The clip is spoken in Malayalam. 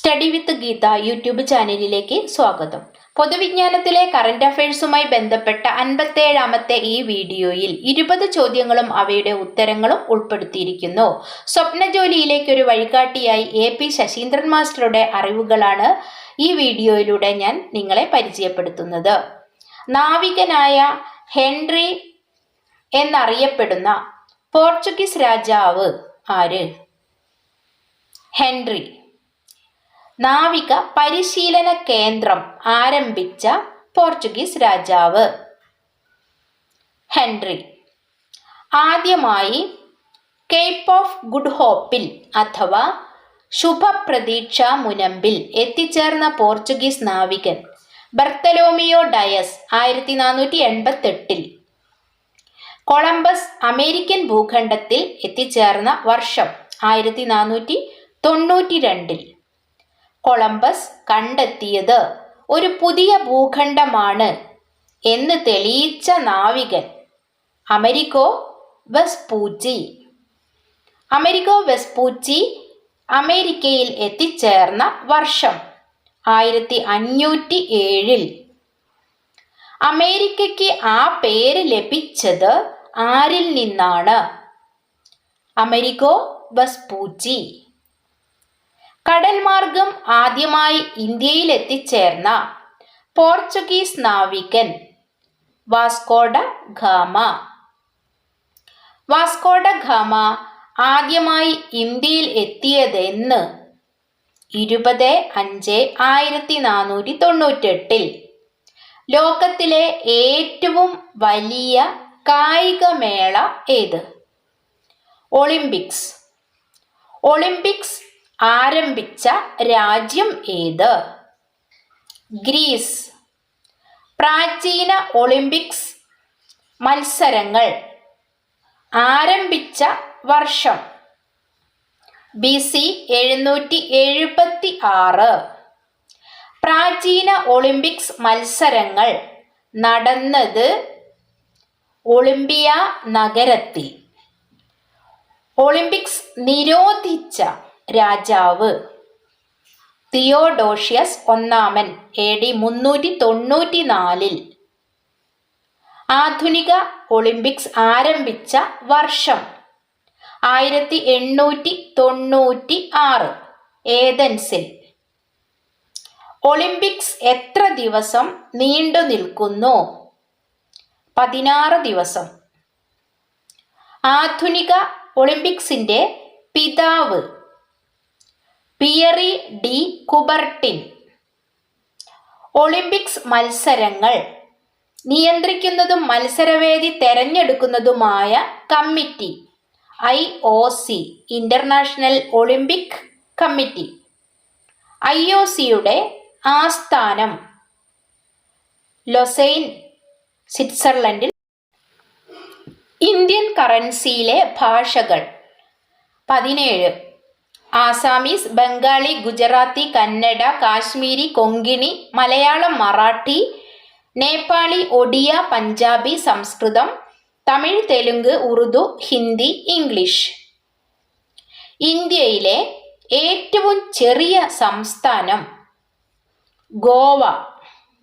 സ്റ്റഡി വിത്ത് ഗീത യൂട്യൂബ് ചാനലിലേക്ക് സ്വാഗതം. പൊതുവിജ്ഞാനത്തിലെ കറന്റ് അഫയേഴ്സുമായി ബന്ധപ്പെട്ട 57ാമത്തെ ഈ വീഡിയോയിൽ 20 ചോദ്യങ്ങളും അവയുടെ ഉത്തരങ്ങളും ഉൾപ്പെടുത്തിയിരിക്കുന്നു. സ്വപ്ന ജോലിയിലേക്ക് ഒരു വഴികാട്ടിയായി AP ശശീന്ദ്രൻ മാസ്റ്ററുടെ അറിവുകളാണ് ഈ വീഡിയോയിലൂടെ ഞാൻ നിങ്ങളെ പരിചയപ്പെടുത്തുന്നത്. നാവികനായ ഹെൻറി എന്നറിയപ്പെടുന്ന പോർച്ചുഗീസ് രാജാവ് ആര്? ഹെൻറി. നാവിക പരിശീലന കേന്ദ്രം ആരംഭിച്ച പോർച്ചുഗീസ് രാജാവ് ഹെൻറി. ആദ്യമായി കേപ്പ് ഓഫ് ഗുഡ് ഹോപ്പിൽ അഥവാ ശുഭപ്രതീക്ഷ മുനമ്പിൽ എത്തിച്ചേർന്ന പോർച്ചുഗീസ് നാവികൻ ബർത്തലോമിയോ ഡയസ് 1488. കൊളംബസ് അമേരിക്കൻ ഭൂഖണ്ഡത്തിൽ എത്തിച്ചേർന്ന വർഷം 1492. കൊളംബസ് കണ്ടെത്തിയത് ഒരു പുതിയ ഭൂഖണ്ഡമാണ് എന്ന് തെളിയിച്ച നാവികൻ അമരിഗോ വെസ്പൂച്ചി. അമരിഗോ വെസ്പൂച്ചി അമേരിക്കയിൽ എത്തിച്ചേർന്ന വർഷം 1507. അമേരിക്കയ്ക്ക് ആ പേര് ലഭിച്ചത് ആരിൽ നിന്നാണ്? Amerigo Vespucci. കടൽ മാർഗം ആദ്യമായി ഇന്ത്യയിൽ എത്തിച്ചേർന്ന പോർച്ചുഗീസ് നാവികൻ Vasco da Gama. Vasco da Gama ആദ്യമായി ഇന്ത്യയിൽ എത്തിയതെന്ന് 20/5/1498. ലോകത്തിലെ ഏറ്റവും വലിയ കായികമേള ഏത്? ഒളിമ്പിക്സ്. ഒളിമ്പിക്സ് ആരംഭിച്ച രാജ്യം ഏത്? ഗ്രീസ്. പ്രാചീന ഒളിമ്പിക്സ് മത്സരങ്ങൾ ആരംഭിച്ച വർഷം BC 776. പ്രാചീന ഒളിമ്പിക്സ് മത്സരങ്ങൾ നടന്നത് ഒളിമ്പിയ നഗരത്തിൽ. ഒളിമ്പിക്സ് നിരോധിച്ച രാജാവ് തിയോഡോഷ്യസ് ഒന്നാമൻ AD 394. ആധുനിക ഒളിമ്പിക്സ് ആരംഭിച്ച വർഷം 1896 ഏതൻസിൽ. ഒളിമ്പിക്സ് എത്ര ദിവസം നീണ്ടു നിൽക്കുന്നു? 16 ദിവസം. ആധുനിക ഒളിമ്പിക്സിന്റെ പിതാവ് പിയറി ഡി കുബർട്ടിൻ. ഒളിമ്പിക്സ് മത്സരങ്ങൾ നിയന്ത്രിക്കുന്നതും മത്സരവേദി തെരഞ്ഞെടുക്കുന്നതുമായ committee IOC International Olympic Committee. IOCയുടെ ആസ്ഥാനം ലൊസൈൻ, സ്വിറ്റ്സർലൻഡിൽ. ഇന്ത്യൻ കറൻസിയിലെ ഭാഷകൾ 17. ആസാമീസ്, ബംഗാളി, ഗുജറാത്തി, കന്നഡ, കാശ്മീരി, കൊങ്കിണി, മലയാളം, മറാഠി, നേപ്പാളി, ഒഡിയ, പഞ്ചാബി, സംസ്കൃതം, തമിഴ്, തെലുങ്ക്, ഉറുദു, ഹിന്ദി, ഇംഗ്ലീഷ്. ഇന്ത്യയിലെ ഏറ്റവും ചെറിയ സംസ്ഥാനം ഗോവ.